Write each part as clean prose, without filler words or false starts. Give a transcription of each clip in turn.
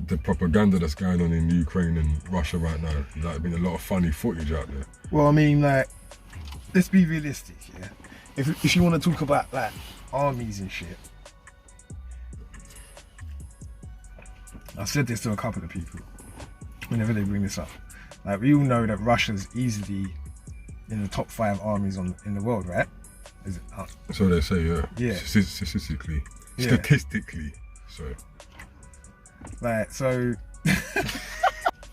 the propaganda that's going on in Ukraine and Russia right now. Like, there's been a lot of funny footage out there. Well, I mean, like, let's be realistic, yeah. If you want to talk about like armies and shit, I've said this to a couple of people whenever they bring this up. Like, we all know that Russia's easily in the top 5 armies in the world, right? Is it? So they say, yeah. Yeah. Statistically. Yeah. Statistically. So. Like, so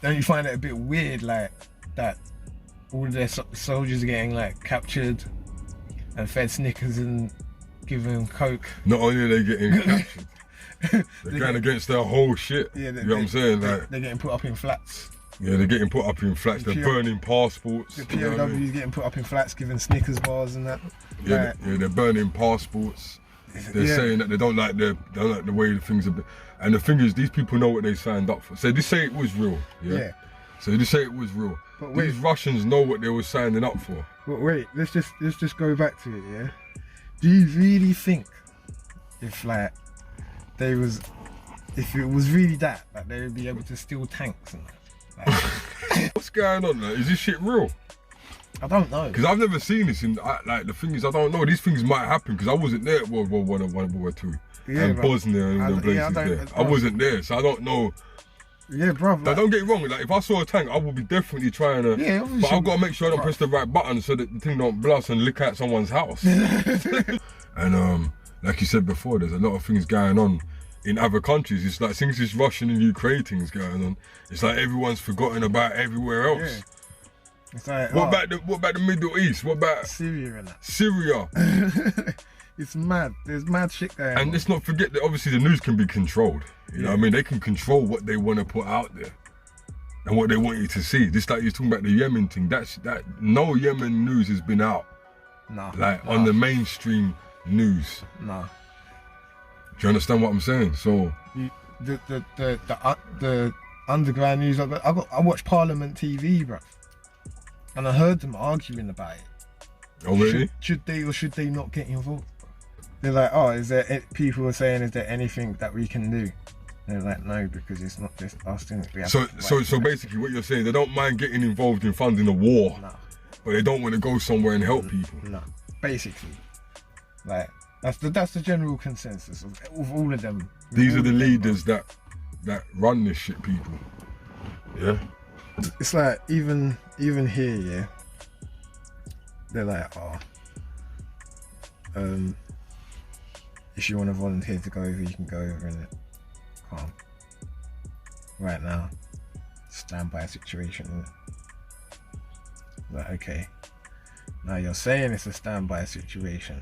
don't you find it a bit weird, like, that all of their soldiers are getting like captured and fed Snickers and given them Coke? Not only are they getting captured, they're going against their whole shit. Yeah, you know what I'm saying? Like, they're getting put up in flats. Yeah, they're getting put up in flats. They're burning passports. The POWs getting put up in flats, given Snickers bars and that. Yeah, like, they're burning passports. They're saying that they don't like the way the things are. And the thing is, these people know what they signed up for. So they say it was real. Yeah. So they say it was real. But these Russians know what they were signing up for. But wait, let's just go back to it. Yeah. Do you really think if like if it was really that they would be able to steal tanks and that? Like, what's going on? Like, is this shit real? I don't know. Because I've never seen this. Like, the thing is, I don't know. These things might happen because I wasn't there at World War I and World War II. Yeah, and Bosnia and the places there. I wasn't there, so I don't know. Yeah, bro. Like, don't get it wrong. Like, if I saw a tank, I would be definitely trying to. Yeah, but I've got to make sure I don't press the right button so that the thing don't blast and lick out someone's house. And like you said before, there's a lot of things going on in other countries. It's like, since this Russian and Ukraine thing's going on, it's like everyone's forgotten about everywhere else. Yeah. It's like, what about the Middle East? What about Syria and that? Syria. It's mad. There's mad shit going on. And let's not forget that obviously the news can be controlled. You know what I mean? They can control what they want to put out there and what they want you to see. Just like you're talking about the Yemen thing. That no Yemen news has been out. No. Like on the mainstream news. No. Do you understand what I'm saying? So the underground news. I watch Parliament TV, bro, and I heard them arguing about it. Oh really? Should they or should they not get involved? They're like, oh, people are saying, is there anything that we can do? They're like, no, because it's not just us doing it. So basically what you're saying, they don't mind getting involved in funding a war, but they don't want to go somewhere and help people. No, basically, like that's the general consensus of all of them. These are the leaders that run this shit, people. Yeah. It's like even here, yeah. They're like, if you want to volunteer to go over, you can go over in it. Calm. Right now, standby situation. Isn't it? Like, okay. Now you're saying it's a standby situation,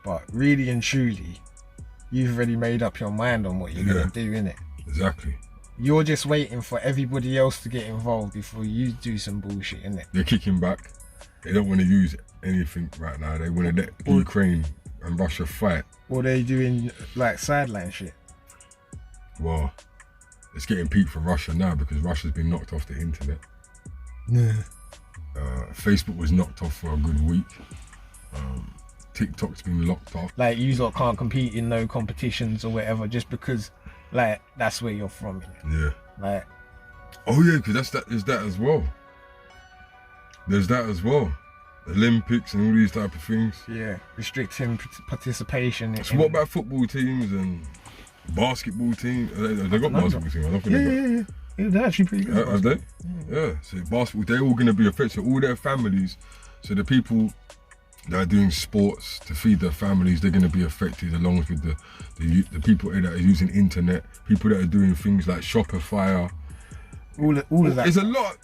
but really and truly, you've already made up your mind on what you're gonna do, innit? Exactly. You're just waiting for everybody else to get involved before you do some bullshit, innit? They're kicking back. They don't want to use anything right now. They want to let Ukraine and Russia fight. Or they doing like sideline shit. Well, it's getting peaked for Russia now because Russia's been knocked off the internet. Yeah. Facebook was knocked off for a good week. TikTok's been locked off. Like, you lot can't compete in no competitions or whatever just because, like, that's where you're from. Yeah. Like. Oh yeah, because there's that as well. There's that as well. Olympics and all these type of things. Yeah, restricting participation. So what about football teams and basketball teams? They got basketball teams. I don't think yeah. Yeah, they're actually pretty good. Have they? Yeah. So basketball, they're all going to be affected. So all their families, so the people that are doing sports to feed their families, they're going to be affected, along with the people that are using internet, people that are doing things like Shopify. All of that. There's a lot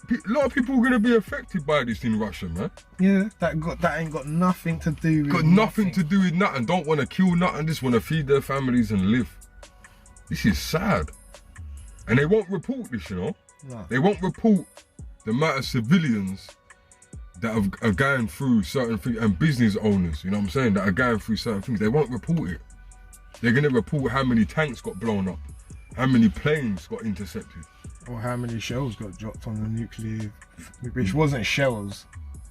of people are going to be affected by this in Russia, man. Yeah, that ain't got nothing to do with nothing to do with nothing. Don't want to kill nothing, just want to feed their families and live. This is sad. And they won't report this, you know? No. They won't report the amount of civilians that are going through certain things, and business owners, you know what I'm saying, that are going through certain things. They won't report it. They're going to report how many tanks got blown up, how many planes got intercepted. Or how many shells got dropped on the nuclear, which wasn't shells.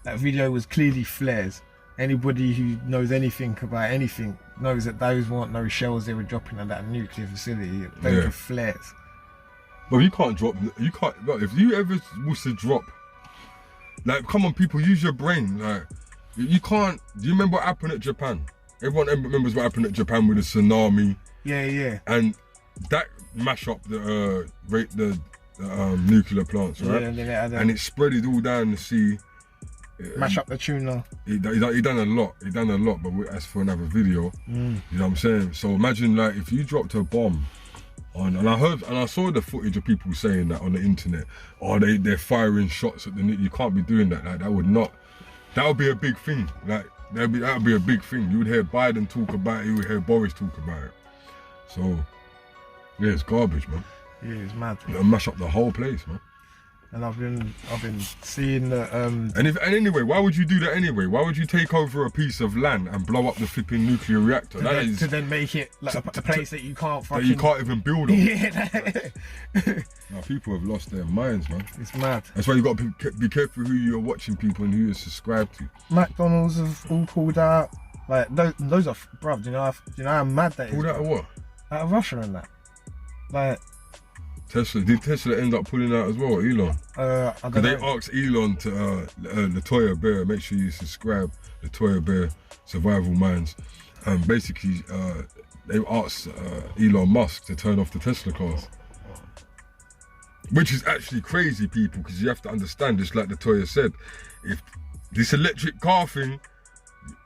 That video was clearly flares. Anybody who knows anything about anything knows that those weren't no shells they were dropping at that nuclear facility. Those were flares. But you can't drop. You can't. Bro, if you ever was to drop, like, come on, people, use your brain. Like, you can't. Do you remember what happened at Japan? Everyone remembers what happened at Japan with the tsunami. Yeah. And that mash up the nuclear plants, right? Yeah, and it spread it all down the sea. Mash up the tuna. He done a lot. He done a lot, but that's for another video. You know what I'm saying? So imagine, like, if you dropped a bomb on, and I saw the footage of people saying that on the internet. Oh, they're firing shots at the. You can't be doing that. Like, that would be a big thing. Like, that would be a big thing. You would hear Biden talk about it. You would hear Boris talk about it. So, yeah, it's garbage, man. Yeah, it's mad. It'll mash up the whole place, man. And I've been seeing the And anyway, why would you do that anyway? Why would you take over a piece of land and blow up the flipping nuclear reactor? To then make it like a place that you can't fucking... That you can't even build on. Yeah. Now, people have lost their minds, man. It's mad. That's why you got to be careful who you're watching, people, and who you're subscribed to. McDonald's have all pulled out. Like, those are... Bruv, do you know how mad that is? Pulled out of what? Out of Russia and that. Like... Tesla. Did Tesla end up pulling out as well, Elon? I don't know. They asked Elon to Latoya Bear, make sure you subscribe, Latoya Bear, Survival Minds. Basically, they asked Elon Musk to turn off the Tesla cars. Which is actually crazy, people, because you have to understand, just like Latoya said, if this electric car thing,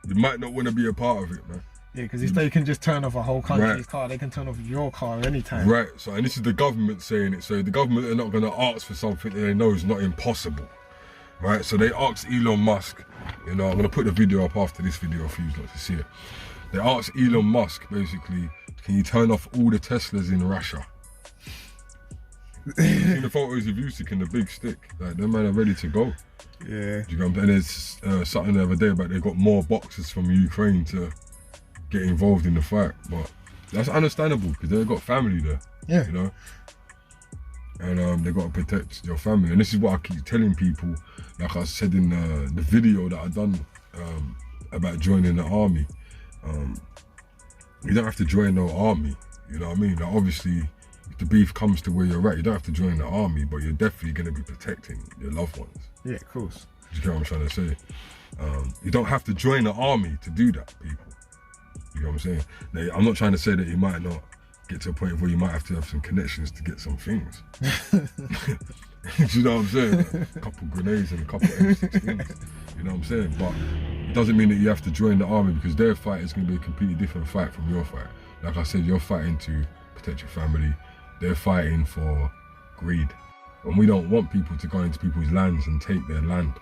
you might not want to be a part of it, man. Yeah, because if they can just turn off a whole country's car, they can turn off your car anytime. Right, so, and this is the government saying it, so the government are not going to ask for something that they know is not impossible. Right, so they asked Elon Musk, you know, I'm going to put the video up after this video for you lot to see it. They asked Elon Musk, basically, can you turn off all the Teslas in Russia? You seen the photos of Usyk and the big stick? Like, them man are ready to go. Yeah. Do you know what I'm saying? And there's something the other day about they got more boxers from Ukraine to get involved in the fight, but that's understandable because they've got family there. Yeah. You know? And they've got to protect your family. And this is what I keep telling people, like I said in the video that I done about joining the army. You don't have to join no army, you know what I mean? Like, obviously, if the beef comes to where you're at, you don't have to join the army, but you're definitely going to be protecting your loved ones. Yeah, of course. Do you get what I'm trying to say? You don't have to join the army to do that, people. You know what I'm saying? Now, I'm not trying to say that you might not get to a point where you might have to have some connections to get some things. Do you know what I'm saying? Like, a couple grenades and a couple M16s. You know what I'm saying? But it doesn't mean that you have to join the army, because their fight is going to be a completely different fight from your fight. Like I said, you're fighting to protect your family. They're fighting for greed. And we don't want people to go into people's lands and take their land. Do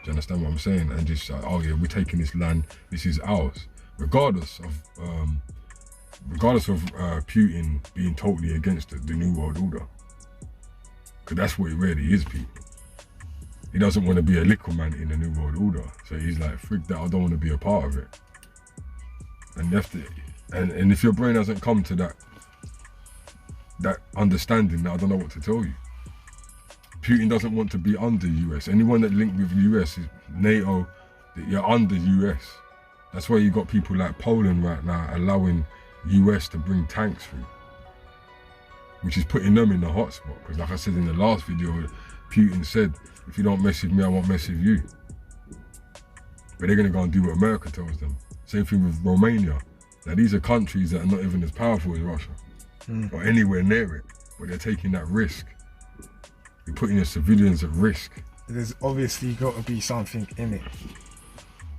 you understand what I'm saying? And just like, oh yeah, we're taking this land, this is ours. Regardless of Putin being totally against the New World Order. Because that's what it really is, people. He doesn't want to be a little man in the New World Order. So he's like, frig that, I don't want to be a part of it. And you have to, and if your brain hasn't come to that understanding, that I don't know what to tell you. Putin doesn't want to be under US. Anyone that linked with US is NATO, that you're under US. That's why you got people like Poland right now allowing US to bring tanks through, which is putting them in the hotspot. Because like I said in the last video, Putin said, if you don't mess with me, I won't mess with you. But they're gonna go and do what America tells them. Same thing with Romania. Now these are countries that are not even as powerful as Russia, or anywhere near it, but they're taking that risk. You're putting your civilians at risk. There's obviously got to be something in it.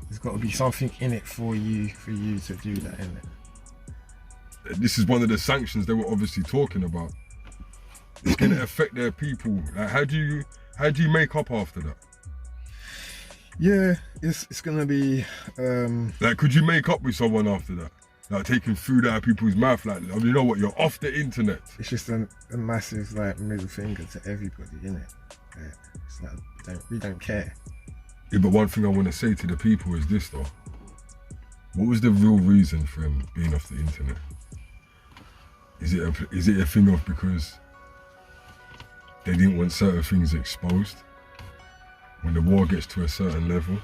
There's got to be something in it for you to do that, isn't it? This is one of the sanctions they were obviously talking about. It's going to affect their people. Like, how do you make up after that? Yeah, it's going to be. Like, could you make up with someone after that? Like taking food out of people's mouth, like, you know what? You're off the internet. It's just a massive like middle finger to everybody, isn't it? It's like we don't care. Yeah, but one thing I want to say to the people is this though. What was the real reason for him being off the internet? Is it a thing of because they didn't want certain things exposed? When the war gets to a certain level?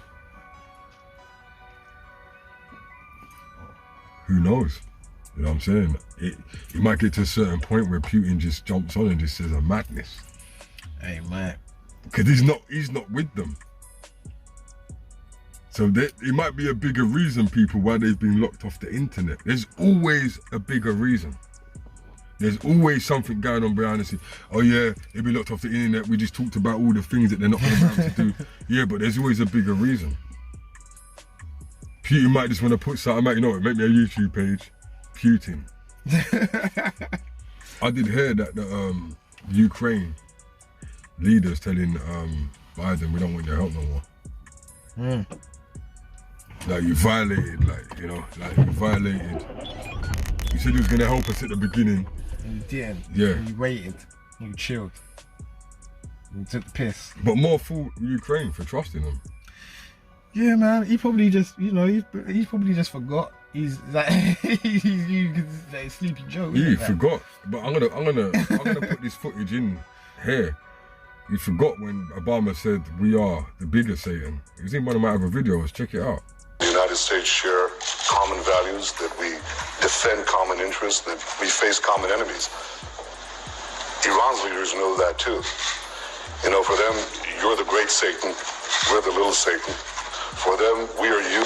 Who knows? You know what I'm saying? It might get to a certain point where Putin just jumps on and just says a madness. Hey, man. Because he's not with them. So it might be a bigger reason, people, why they've been locked off the internet. There's always a bigger reason. There's always something going on behind the scenes. Oh yeah, they've been locked off the internet. We just talked about all the things that they're not going to be able to do. Yeah, but there's always a bigger reason. Putin might just want to put something out, you know what, make me a YouTube page. Putin. I did hear that the Ukraine leaders telling Biden, we don't want your help no more. Like you violated, You said you was gonna help us at the beginning. And you didn't. Yeah. You waited. You chilled. You took the piss. But more for Ukraine for trusting them. Yeah, man. He probably just, he probably just forgot. He's like, he's like Sleepy Joe. Yeah, he forgot. But I'm gonna put this footage in here. He forgot when Obama said we are the bigger Satan. It was in one of my other videos. Check it out. The United States share common values, that we defend common interests, that we face common enemies. Iran's leaders know that too. You know, for them, you're the great Satan, we're the little Satan. For them, we are you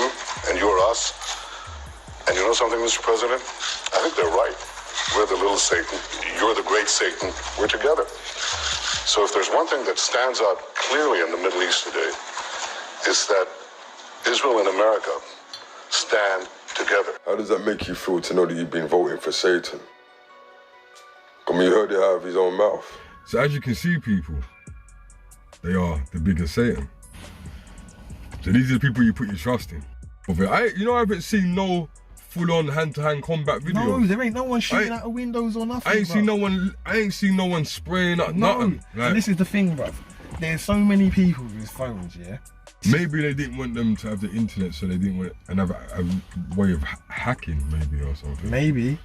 and you're us. And you know something, Mr. President? I think they're right. We're the little Satan, you're the great Satan, we're together. So if there's one thing that stands out clearly in the Middle East today, it's that Israel and America stand together. How does that make you feel to know that you've been voting for Satan? I mean, you heard it out of his own mouth. So as you can see, people, they are the bigger Satan. So these are the people you put your trust in. I haven't seen no full-on hand-to-hand combat videos. No, there ain't no one shooting out of windows or nothing. I ain't seen no one spraying up nothing. Like, and this is the thing, bruv. There's so many people with phones, yeah? Maybe they didn't want them to have the internet, so they didn't want another way of hacking, maybe, or something. Maybe.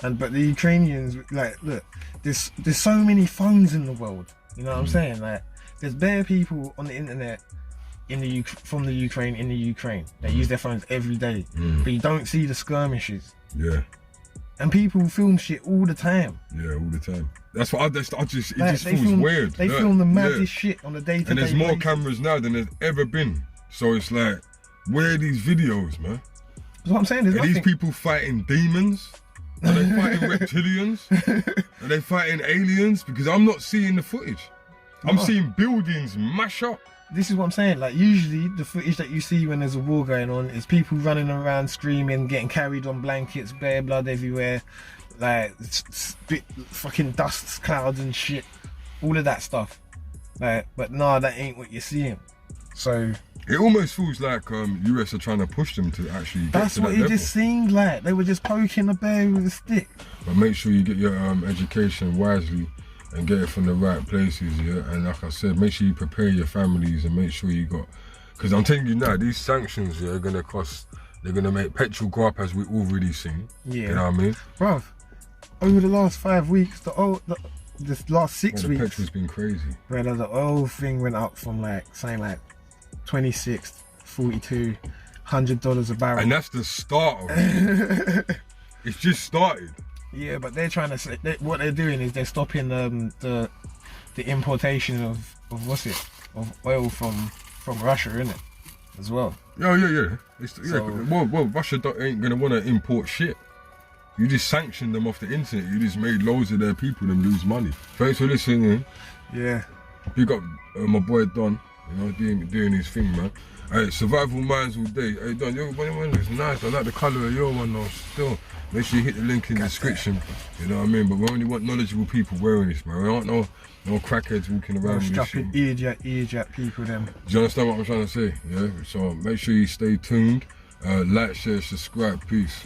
But the Ukrainians, like, look, there's so many phones in the world. You know what I'm saying? Like, there's bare people on the internet from the Ukraine in the Ukraine. They use their phones every day, but you don't see the skirmishes. Yeah. And people film shit all the time. Yeah, all the time. That's what it just feels weird. They film the maddest shit on the day-to-day And there's more basis. cameras now than there's ever been. So it's like, where are these videos, man? That's what I'm saying. There's Are these people fighting demons? Are they fighting reptilians? Are they fighting aliens? Because I'm not seeing the footage. I'm seeing buildings mash up. This is what I'm saying. Like, usually the footage that you see when there's a war going on is people running around screaming, getting carried on blankets, bare blood everywhere, like fucking dust clouds and shit, all of that stuff. Like, but nah, that ain't what you're seeing. So it almost feels like US are trying to push them to actually get that's to what that it level. just seemed like. They were just poking a bear with a stick. But make sure you get your education wisely and get it from the right places, yeah. And like I said, make sure you prepare your families and make sure you got, because I'm telling you now, these sanctions, yeah, are gonna cost. They're gonna make petrol go up, as we already seen. Yeah. You know what I mean? Bruv, over the last 5 weeks, this last 6 The weeks, petrol's been crazy. bro, the whole thing went up from saying 26, 42, $100 a barrel. And that's the start of it. It's just started. Yeah, but they're trying to say what they're doing is they're stopping the importation of oil from Russia, innit, as well. Yeah. So, Well, Russia ain't gonna want to import shit. You just sanctioned them off the internet. You just made loads of their people them lose money. Thanks for listening. yeah. Big up my boy Don. You know, doing his thing, man. Hey, survival minds all day. Hey Don, your one looks nice. I like the colour of your one though. Still, make sure you hit the link in the description. You know what I mean? But we only want knowledgeable people wearing this, man. We don't no crackheads walking around with this shit. Earjack people then. Do you understand what I'm trying to say? Yeah. So make sure you stay tuned. Like, share, subscribe. Peace.